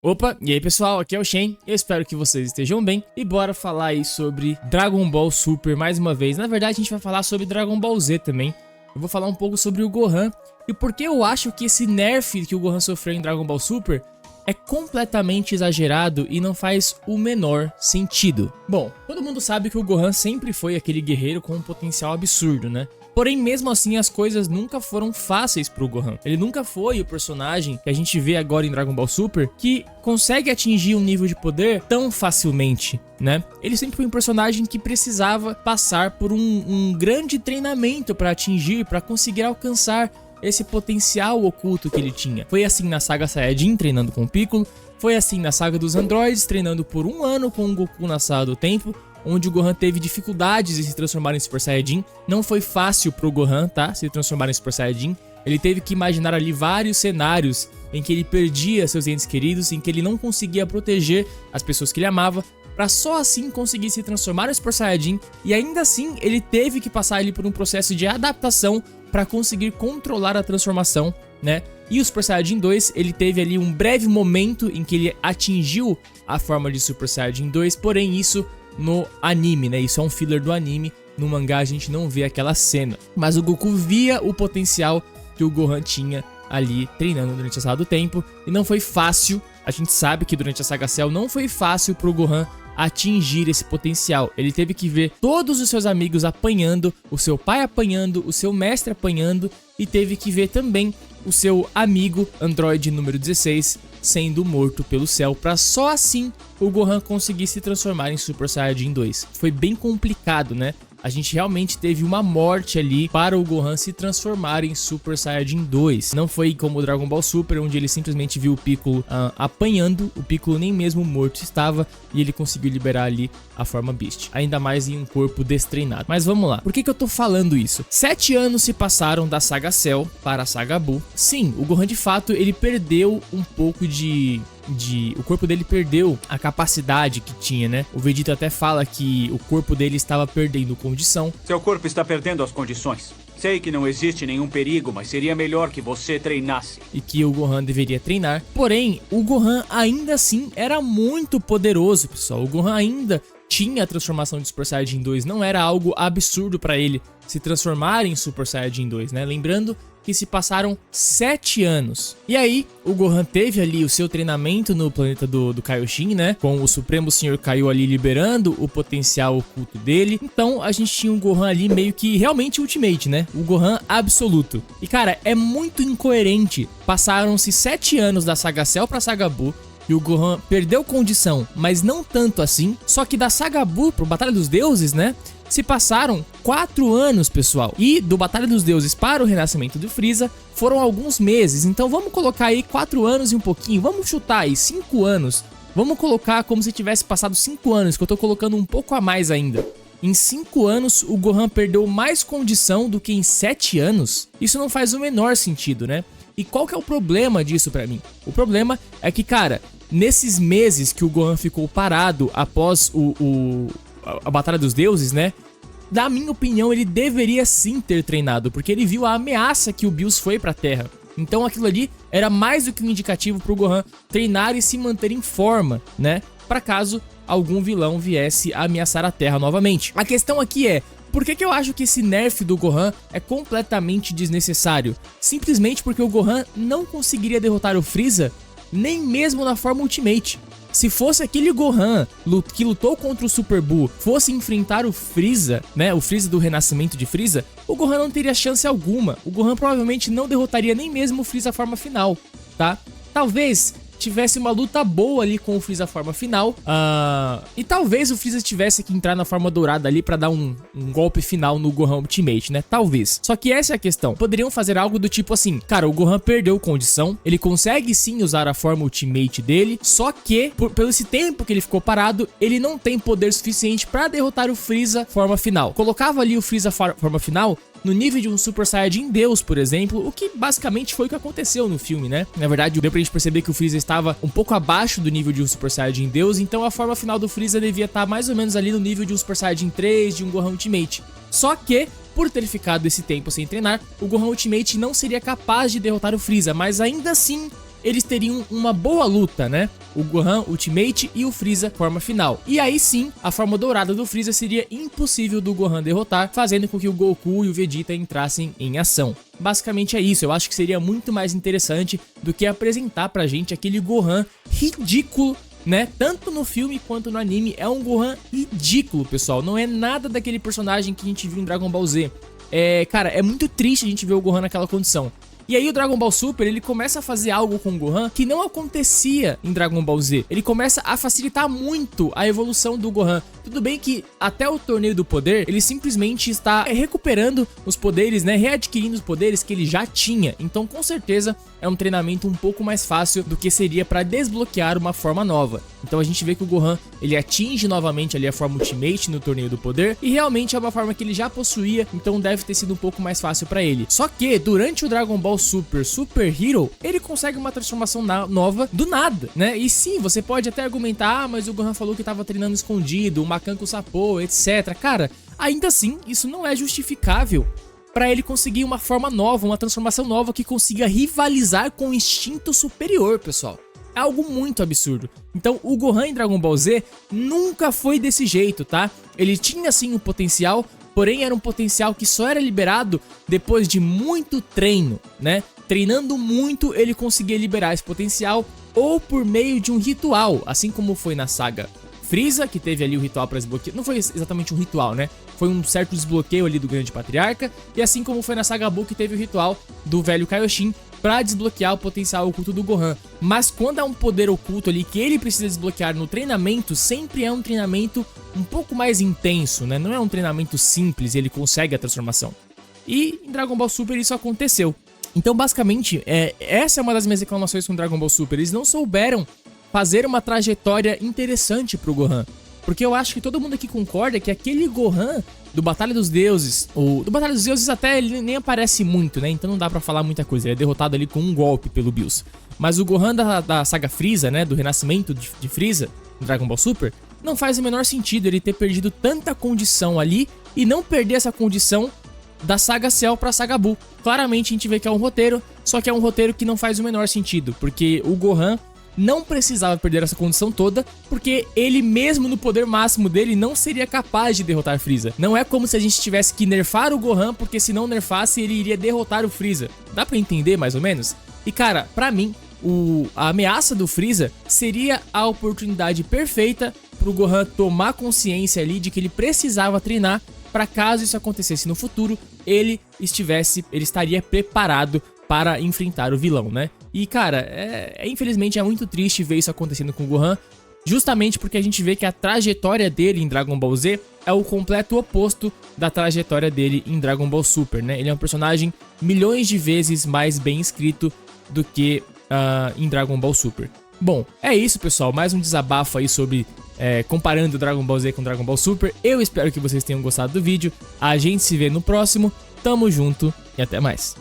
Opa, e aí pessoal, aqui é o Shen, eu espero que vocês estejam bem e bora falar aí sobre Dragon Ball Super mais uma vez. Na verdade a gente vai falar sobre Dragon Ball Z também. Eu vou falar um pouco sobre o Gohan e porque eu acho que esse nerf que o Gohan sofreu em Dragon Ball Super é completamente exagerado e não faz o menor sentido. Bom, todo mundo sabe que o Gohan sempre foi aquele guerreiro com um potencial absurdo, né? Porém, mesmo assim, as coisas nunca foram fáceis pro Gohan. Ele nunca foi o personagem que a gente vê agora em Dragon Ball Super que consegue atingir um nível de poder tão facilmente, né? Ele sempre foi um personagem que precisava passar por um grande treinamento para atingir, para conseguir alcançar esse potencial oculto que ele tinha. Foi assim na saga Saiyajin, treinando com o Piccolo. Foi assim na saga dos androides, treinando por um ano com o Goku na Sala do Tempo, onde o Gohan teve dificuldades em se transformar em Super Saiyajin. Não foi fácil pro Gohan, tá? Se transformar em Super Saiyajin. Ele teve que imaginar ali vários cenários em que ele perdia seus entes queridos, em que ele não conseguia proteger as pessoas que ele amava, pra só assim conseguir se transformar em Super Saiyajin. E ainda assim, ele teve que passar ali por um processo de adaptação pra conseguir controlar a transformação, né? E o Super Saiyajin 2, ele teve ali um breve momento em que ele atingiu a forma de Super Saiyajin 2, porém isso no anime, né? Isso é um filler do anime. No mangá a gente não vê aquela cena. Mas o Goku via o potencial que o Gohan tinha ali treinando durante a Sala do Tempo. E não foi fácil. A gente sabe que durante a Saga Cell não foi fácil pro Gohan atingir esse potencial. Ele teve que ver todos os seus amigos apanhando, o seu pai apanhando, o seu mestre apanhando, e teve que ver também o seu amigo Android número 16 sendo morto pelo céu, pra só assim o Gohan conseguir se transformar em Super Saiyajin 2. Foi bem complicado, né? A gente realmente teve uma morte ali para o Gohan se transformar em Super Saiyajin 2. Não foi como o Dragon Ball Super, onde ele simplesmente viu o Piccolo apanhando. O Piccolo nem mesmo morto estava e ele conseguiu liberar ali a forma Beast. Ainda mais em um corpo destreinado. Mas vamos lá. Por que eu tô falando isso? 7 anos se passaram da Saga Cell para a Saga Buu. Sim, o Gohan de fato ele perdeu um pouco o corpo dele perdeu a capacidade que tinha, né? O Vegeta até fala que o corpo dele estava perdendo condição. Seu corpo está perdendo as condições. Sei que não existe nenhum perigo, mas seria melhor que você treinasse. E que o Gohan deveria treinar. Porém, o Gohan ainda assim era muito poderoso, pessoal. O Gohan ainda tinha a transformação de Super Saiyajin 2. Não era algo absurdo para ele se transformar em Super Saiyajin 2, né? Lembrando que se passaram 7 anos. E aí, o Gohan teve ali o seu treinamento no planeta do Kaioshin, né? Com o Supremo Senhor Kaiô ali liberando o potencial oculto dele. Então, a gente tinha um Gohan ali meio que realmente Ultimate, né? O Gohan absoluto. E, cara, é muito incoerente. Passaram-se 7 anos da Saga Cell pra Saga Buu. E o Gohan perdeu condição, mas não tanto assim. Só que da Saga Buu pro Batalha dos Deuses, né? Se passaram 4 anos, pessoal. E do Batalha dos Deuses para o renascimento do Freeza foram alguns meses. Então vamos colocar aí 4 anos e um pouquinho. Vamos chutar aí 5 anos. Vamos colocar como se tivesse passado 5 anos, que eu tô colocando um pouco a mais ainda. Em 5 anos, o Gohan perdeu mais condição do que em 7 anos? Isso não faz o menor sentido, né? E qual que é o problema disso pra mim? O problema é que, cara, nesses meses que o Gohan ficou parado após a Batalha dos Deuses, né? Na minha opinião, ele deveria sim ter treinado, porque ele viu a ameaça que o Bills foi pra Terra. Então aquilo ali era mais do que um indicativo pro Gohan treinar e se manter em forma, né? Pra caso algum vilão viesse a ameaçar a Terra novamente. A questão aqui é, por que eu acho que esse nerf do Gohan é completamente desnecessário? Simplesmente porque o Gohan não conseguiria derrotar o Freeza nem mesmo na forma Ultimate. Se fosse aquele Gohan que lutou contra o Super Buu, fosse enfrentar o Freeza, né, o Freeza do renascimento de Freeza, o Gohan não teria chance alguma. O Gohan provavelmente não derrotaria nem mesmo o Freeza forma final, tá? Talvez tivesse uma luta boa ali com o Freeza forma final, e talvez o Freeza tivesse que entrar na forma dourada ali pra dar um golpe final no Gohan Ultimate, né? Talvez. Só que essa é a questão. Poderiam fazer algo do tipo assim, cara, o Gohan perdeu condição, ele consegue sim usar a forma Ultimate dele, só que, pelo esse tempo que ele ficou parado, ele não tem poder suficiente pra derrotar o Freeza forma final. Colocava ali o Freeza forma final no nível de um Super Saiyajin Deus, por exemplo, o que basicamente foi o que aconteceu no filme, né? Na verdade, deu pra gente perceber que o Freeza estava um pouco abaixo do nível de um Super Saiyajin Deus, então a forma final do Freeza devia estar mais ou menos ali no nível de um Super Saiyajin 3, de um Gohan Ultimate. Só que, por ter ficado esse tempo sem treinar, o Gohan Ultimate não seria capaz de derrotar o Freeza, mas ainda assim eles teriam uma boa luta, né? o Gohan Ultimate e o Freeza forma final. E aí sim, a forma dourada do Freeza seria impossível do Gohan derrotar, fazendo com que o Goku e o Vegeta entrassem em ação. Basicamente é isso, eu acho que seria muito mais interessante do que apresentar pra gente aquele Gohan ridículo, né? Tanto no filme quanto no anime, é um Gohan ridículo, pessoal. Não é nada daquele personagem que a gente viu em Dragon Ball Z. Cara, é muito triste a gente ver o Gohan naquela condição. E aí o Dragon Ball Super, ele começa a fazer algo com o Gohan que não acontecia em Dragon Ball Z. Ele começa a facilitar muito a evolução do Gohan. Tudo bem que até o Torneio do Poder, ele simplesmente está recuperando os poderes, né? Readquirindo os poderes que ele já tinha. Então, com certeza, é um treinamento um pouco mais fácil do que seria para desbloquear uma forma nova. Então a gente vê que o Gohan, ele atinge novamente ali a forma Ultimate no Torneio do Poder. E realmente é uma forma que ele já possuía, então deve ter sido um pouco mais fácil para ele. Só que, durante o Dragon Ball Super Hero, ele consegue uma transformação nova do nada, né? E sim, você pode até argumentar, mas o Gohan falou que tava treinando escondido, o Macanco sapou, etc. Cara, ainda assim, isso não é justificável para ele conseguir uma forma nova, uma transformação nova que consiga rivalizar com o instinto superior, pessoal. É algo muito absurdo. Então o Gohan em Dragon Ball Z nunca foi desse jeito, tá? Ele tinha sim o potencial, porém era um potencial que só era liberado depois de muito treino, né? Treinando muito, ele conseguia liberar esse potencial ou por meio de um ritual, assim como foi na saga Freeza, que teve ali o ritual para desbloquear. Não foi exatamente um ritual, né? Foi um certo desbloqueio ali do Grande Patriarca. E assim como foi na saga Buu, que teve o ritual do velho Kaioshin para desbloquear o potencial oculto do Gohan. Mas quando é um poder oculto ali que ele precisa desbloquear no treinamento, sempre é um treinamento um pouco mais intenso, né? Não é um treinamento simples e ele consegue a transformação. E em Dragon Ball Super isso aconteceu. Então basicamente, essa é uma das minhas reclamações com Dragon Ball Super. Eles não souberam fazer uma trajetória interessante pro Gohan. Porque eu acho que todo mundo aqui concorda que aquele Gohan do Batalha dos Deuses, ou do Batalha dos Deuses até ele nem aparece muito, né? Então não dá pra falar muita coisa, ele é derrotado ali com um golpe pelo Bills. Mas o Gohan da saga Freeza, né? Do renascimento de Freeza, no Dragon Ball Super, não faz o menor sentido ele ter perdido tanta condição ali e não perder essa condição da saga Cell pra saga Buu. Claramente a gente vê que é um roteiro, só que é um roteiro que não faz o menor sentido, porque o Gohan não precisava perder essa condição toda, porque ele mesmo no poder máximo dele não seria capaz de derrotar Freeza. Não é como se a gente tivesse que nerfar o Gohan, porque se não nerfasse ele iria derrotar o Freeza. Dá pra entender mais ou menos? E cara, pra mim, a ameaça do Freeza seria a oportunidade perfeita pro Gohan tomar consciência ali de que ele precisava treinar para caso isso acontecesse no futuro, ele estaria preparado para enfrentar o vilão, né? E cara, infelizmente é muito triste ver isso acontecendo com o Gohan, justamente porque a gente vê que a trajetória dele em Dragon Ball Z é o completo oposto da trajetória dele em Dragon Ball Super, né? Ele é um personagem milhões de vezes mais bem escrito do que em Dragon Ball Super. Bom, é isso, pessoal, mais um desabafo aí sobre comparando Dragon Ball Z com Dragon Ball Super. Eu espero que vocês tenham gostado do vídeo, a gente se vê no próximo, tamo junto e até mais.